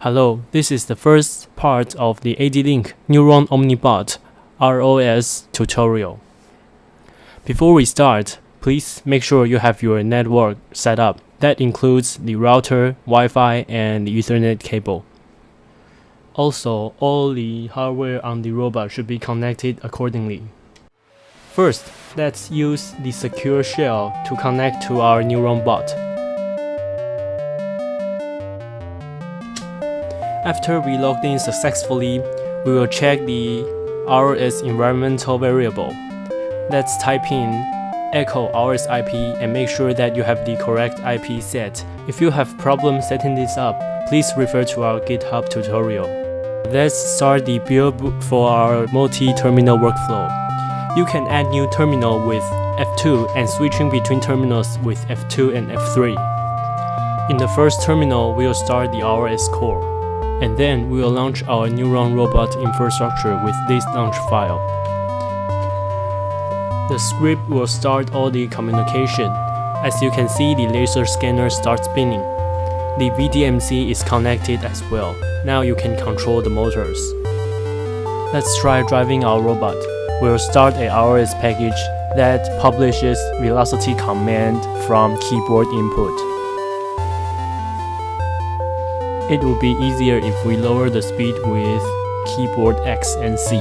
Hello, this is the first part of the ADLINK OmniBot ROS tutorial. Before we start, please make sure you have your network set up. That includes the router, Wi-Fi, and the Ethernet cable. Also, all the hardware on the robot should be connected accordingly. First, let's use the secure shell to connect to our NeuronBot. After we logged in successfully, we will check the ROS environmental variable. Let's type in echo ROS IP and make sure that you have the correct IP set. If you have problems setting this up, please refer to our GitHub tutorial. Let's start the build for our multi-terminal workflow. You can add new terminal with F2 and switching between terminals with F2 and F3. In the first terminal, we'll start the ROS core. And then we will launch our NeuronRobot infrastructure with this launch file. The script will start all the communication. As you can see, the laser scanner starts spinning. The VDMC is connected as well. Now you can control the motors. Let's try driving our robot. We'll start a ROS package that publishes velocity command from keyboard input. It will be easier if we lower the speed with keyboard X and C.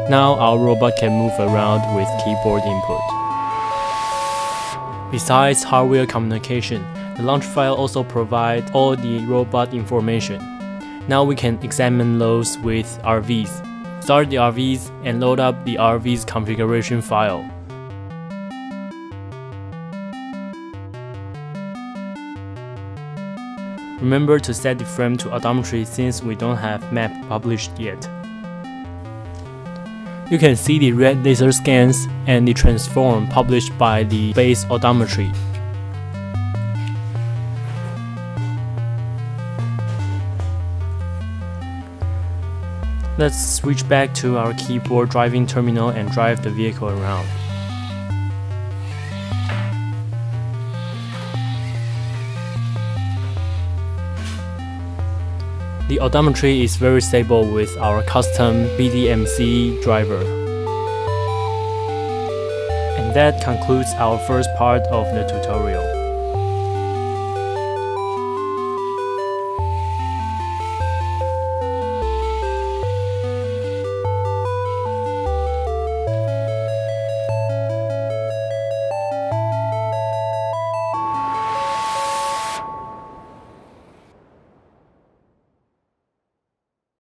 Now our robot can move around with keyboard input. Besides hardware communication, the launch file also provides all the robot information. Now we can examine loads with RVs. Start the RVs and load up the RV's configuration file. Remember to set the frame to odometry since we don't have map published yet. You can see the red laser scans and the transform published by the base odometry. Let's switch back to our keyboard driving terminal and drive the vehicle around. The odometry is very stable with our custom VDMC driver. And that concludes our first part of the tutorial.